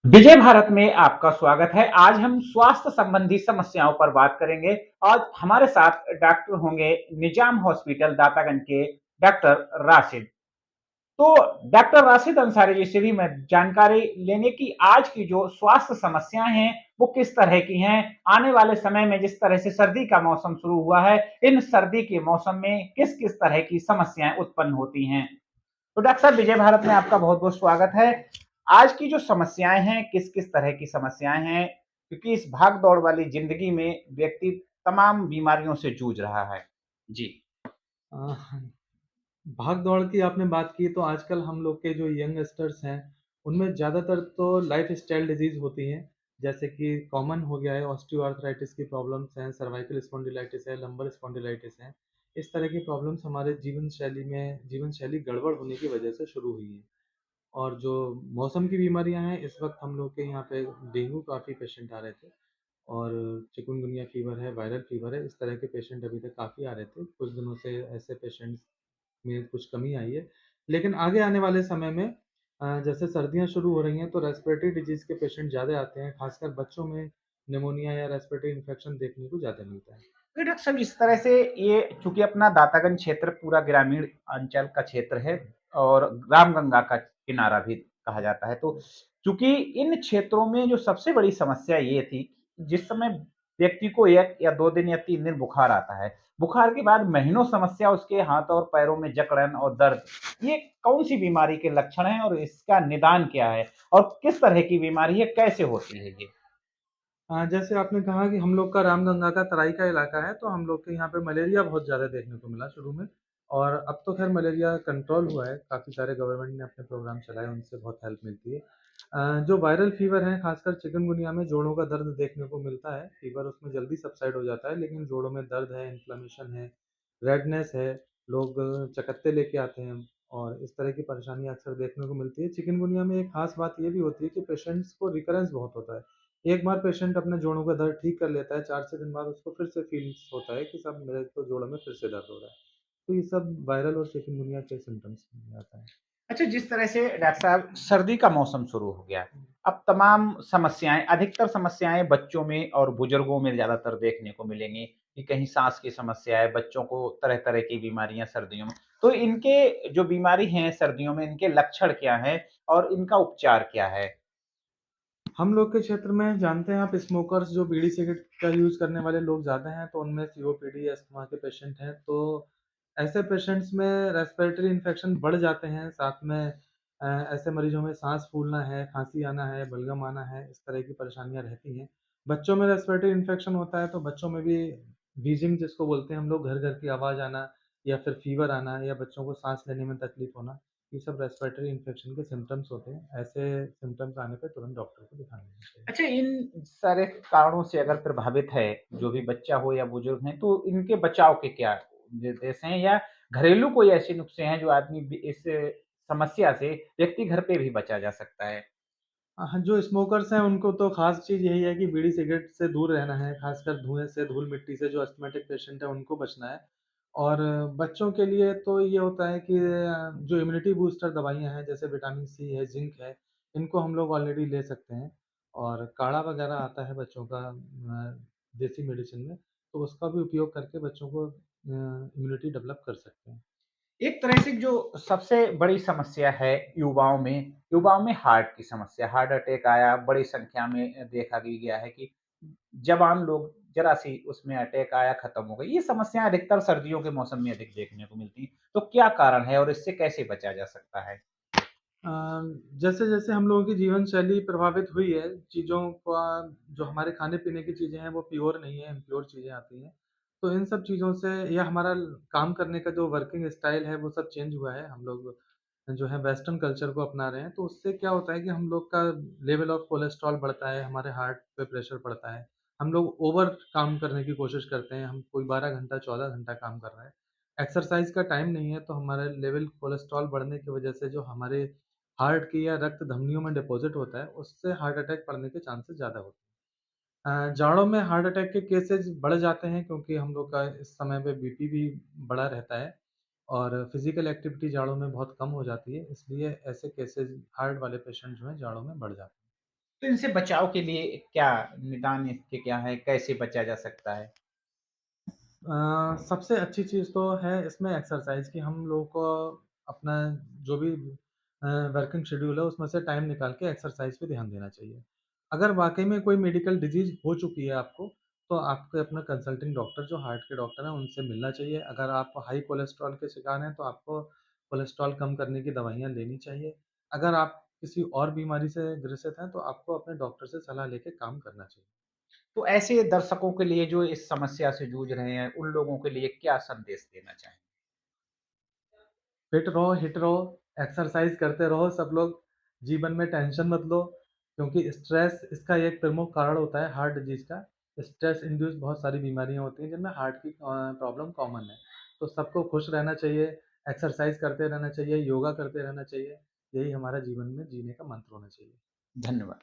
विजय भारत में आपका स्वागत है। आज हम स्वास्थ्य संबंधी समस्याओं पर बात करेंगे और हमारे साथ डॉक्टर होंगे निजाम हॉस्पिटल दातागंज के डॉक्टर राशिद। तो डॉक्टर राशिद अंसारी जी से भी मैं जानकारी लेने की आज की जो स्वास्थ्य समस्याएं हैं वो किस तरह की हैं। आने वाले समय में जिस तरह से सर्दी का मौसम शुरू हुआ है, इन सर्दी के मौसम में किस किस तरह की समस्याएं उत्पन्न होती हैं। तो डॉक्टर साहब विजय भारत में आपका बहुत बहुत स्वागत है। आज की जो समस्याएं हैं किस किस तरह की समस्याएं हैं, क्योंकि इस भाग दौड़ वाली जिंदगी में व्यक्ति तमाम बीमारियों से जूझ रहा है। जी। अ, भाग-दौड़ की आपने बात की तो आजकल हम लोग के जो यंगस्टर्स हैं, उनमें ज़्यादातर तो लाइफ़स्टाइल डिज़ीज़ होती हैं। जैसे कि कॉमन हो गया है ऑस्टियोआर्थराइटिस की प्रॉब्लम्स हैं, सर्वाइकल स्पॉन्डिलाइटिस है, लंबर स्पॉन्डिलाइटिस है। इस तरह की प्रॉब्लम्स हमारे जीवन शैली गड़बड़ होने की वजह से शुरू हुई हैं। और जो मौसम की बीमारियां हैं, इस वक्त हम लोग के यहाँ पे डेंगू काफ़ी पेशेंट आ रहे थे, और चिकनगुनिया फीवर है, वायरल फीवर है, इस तरह के पेशेंट अभी तक काफ़ी आ रहे थे। कुछ दिनों से ऐसे पेशेंट्स में कुछ कमी आई है, लेकिन आगे आने वाले समय में जैसे सर्दियां शुरू हो रही हैं तो रेस्पिरेटरी डिजीज़ के पेशेंट ज़्यादा आते हैं, खासकर बच्चों में निमोनिया या रेस्पिरेटरी इन्फेक्शन देखने को ज़्यादा मिलता है। तो डॉक्टर साहब इस तरह से ये चूंकि अपना दातागंज क्षेत्र पूरा ग्रामीण अंचल का क्षेत्र है और रामगंगा का किनारा भी कहा जाता है, तो चूंकि इन क्षेत्रों में जो सबसे बड़ी समस्या ये थी, जिस समय व्यक्ति को एक या 2 दिन या 3 दिन बुखार आता है, बुखार के बाद महीनों समस्या उसके हाथ और पैरों में जकड़न और दर्द, ये कौन सी बीमारी के लक्षण हैं और इसका निदान क्या है और किस तरह की बीमारी है, कैसे होती है ये। जैसे आपने कहा कि हम लोग का रामगंगा का तराई का इलाका है, तो हम लोग के यहाँ पे मलेरिया बहुत ज़्यादा देखने को मिला शुरू में। और अब तो खैर मलेरिया कंट्रोल हुआ है, काफ़ी सारे गवर्नमेंट ने अपने प्रोग्राम चलाए, उनसे बहुत हेल्प मिलती है। जो वायरल फीवर है, खासकर चिकनगुनिया में जोड़ों का दर्द देखने को मिलता है। फीवर उसमें जल्दी सबसाइड हो जाता है, लेकिन जोड़ों में दर्द है, इन्फ्लेमेशन है, रेडनेस है, लोग चकत्ते लेके आते हैं, और इस तरह की परेशानी अक्सर देखने को मिलती है। चिकनगुनिया में एक खास बात ये भी होती है कि पेशेंट्स को रिकरेंस बहुत होता है। एक बार पेशेंट अपने जोड़ों का दर्द ठीक कर लेता है, 4 से दिन बाद उसको फिर से फ़ील्स होता है कि सब मेरे तो जोड़ों में फिर से दर्द हो रहा है। तो ये सब वायरल और चिकनगुनिया के सिम्पटम्स में आता है। अच्छा, जिस तरह से डॉक्टर साहब सर्दी का मौसम शुरू हो गया, अब तमाम समस्याएँ अधिकतर समस्याएँ बच्चों में और बुजुर्गों में ज़्यादातर देखने को मिलेंगी कि कहीं साँस की समस्या है, बच्चों को तरह-तरह की बीमारियाँ सर्दियों में। तो इनके जो बीमारी हैं सर्दियों में, इनके लक्षण क्या हैं और इनका उपचार क्या है? हम लोग के क्षेत्र में जानते हैं आप, स्मोकर्स जो बीड़ी सिगरेट का यूज़ करने वाले लोग ज़्यादा हैं, तो उनमें सीओपीडी, अस्थमा के पेशेंट हैं। तो ऐसे पेशेंट्स में रेस्पिरेटरी इन्फेक्शन बढ़ जाते हैं। साथ में ऐसे मरीजों में साँस फूलना है, खाँसी आना है, बलगम आना है, इस तरह की परेशानियाँ रहती हैं। बच्चों में रेस्पिरेटरी इन्फेक्शन होता है, तो बच्चों में भी व्हीज़िंग जिसको बोलते हैं हम लोग, घर-घर की आवाज़ आना, या फिर फ़ीवर आना, या बच्चों को साँस लेने में तकलीफ़ होना, ये सब रेस्पिरेटरी इन्फेक्शन के सिम्पटम्स होते हैं। ऐसे सिम्पटम्स आने पे तुरंत डॉक्टर को दिखा लेना चाहिए। अच्छा, इन सारे कारणों से अगर प्रभावित है, जो भी बच्चा हो या बुजुर्ग हैं, तो इनके बचाव के क्या निर्देश हैं या घरेलू कोई ऐसे नुस्खे हैं जो आदमी इस समस्या से व्यक्ति घर पे भी बचा जा सकता है? हाँ, जो स्मोकर्स हैं उनको तो ख़ास चीज़ यही है कि बीड़ी सिगरेट से दूर रहना है, ख़ासकर धुएँ से, धूल-मिट्टी से। जो अस्थमैटिक पेशेंट है उनको बचना है। और बच्चों के लिए तो ये होता है कि जो इम्यूनिटी बूस्टर दवाइयाँ हैं, जैसे विटामिन सी है, ज़िंक है, इनको हम लोग ऑलरेडी ले सकते हैं। और काढ़ा वग़ैरह आता है बच्चों का देसी मेडिसिन में, तो उसका भी उपयोग करके बच्चों को इम्यूनिटी डेवलप कर सकते हैं। एक तरह से जो सबसे बड़ी समस्या है युवाओं में हार्ट की समस्या, हार्ट अटैक आया, बड़ी संख्या में देखा भी गया है कि जवान लोग ज़रा-सी उसमें अटैक आया, खत्म हो गई। ये समस्याएँ अधिकतर सर्दियों के मौसम में अधिक देखने को मिलती हैं। तो क्या कारण है और इससे कैसे बचा जा सकता है? अ, जैसे-जैसे हम लोगों की जीवन शैली प्रभावित हुई है, चीज़ों का जो हमारे खाने-पीने की चीज़ें हैं वो प्योर नहीं है, इम्प्योर चीज़ें आती हैं। तो इन सब चीज़ों से, या हमारा काम करने का जो वर्किंग स्टाइल है वो सब चेंज हुआ है। हम लोग जो है वेस्टर्न कल्चर को अपना रहे हैं, तो उससे क्या होता है कि हम लोग का लेवल ऑफ कोलेस्ट्रॉल बढ़ता है, हमारे हार्ट पे प्रेशर पड़ता है। हम लोग ओवर काम करने की कोशिश करते हैं, हम कोई 12 घंटा, 14 घंटा काम कर रहा है। एक्सरसाइज़ का टाइम नहीं है, तो हमारा लेवल कोलेस्ट्रॉल बढ़ने की वजह से जो हमारे हार्ट की या रक्त धमनियों में डिपॉज़िट होता है, उससे हार्ट अटैक पड़ने के चांसेस ज़्यादा होते हैं। जाड़ों में हार्ट अटैक के केसेज़ बढ़ जाते हैं, क्योंकि हम लोग का इस समय पे बीपी भी बढ़ा रहता है, और फिज़िकल एक्टिविटी जाड़ों में बहुत कम हो जाती है, इसलिए ऐसे केसेज़ हार्ट वाले पेशेंट जो हैं जाड़ों में बढ़ जाते हैं। तो इनसे बचाव के लिए क्या निदान इसके क्या है? कैसे बचा जा सकता है? सबसे अच्छी चीज़ तो है इसमें एक्सरसाइज़ कि हम लोगों को अपना जो भी वर्किंग शेड्यूल है उसमें से टाइम निकाल के एक्सरसाइज़ पे ध्यान देना चाहिए। अगर वाक़ई में कोई मेडिकल डिज़ीज़ हो चुकी है आपको, तो आपको अपना कंसल्टिंग डॉक्टर जो हार्ट के डॉक्टर हैं उनसे मिलना चाहिए। अगर आप हाई कोलेस्ट्रॉल के शिकार हैं तो आपको कोलेस्ट्रॉल कम करने की दवाइयाँ लेनी चाहिए। अगर आप किसी और बीमारी से ग्रसित हैं तो आपको अपने डॉक्टर से सलाह लेके काम करना चाहिए। तो ऐसे दर्शकों के लिए जो इस समस्या से जूझ रहे हैं, उन लोगों के लिए क्या संदेश देना चाहेंगे? फिट रहो, हिट रहो, एक्सरसाइज़ करते रहो सब लोग, जीवन में टेंशन मत लो, क्योंकि स्ट्रेस इसका एक प्रमुख कारण होता है हार्ट डिज़ीज़ का। स्ट्रेस इंड्यूस्ड बहुत सारी बीमारियाँ होती हैं जिनमें हार्ट की प्रॉब्लम कॉमन है। तो सबको खुश रहना चाहिए, एक्सरसाइज़ करते रहना चाहिए, योगा करते रहना चाहिए, यही हमारा जीवन में जीने का मंत्र होना चाहिए। धन्यवाद।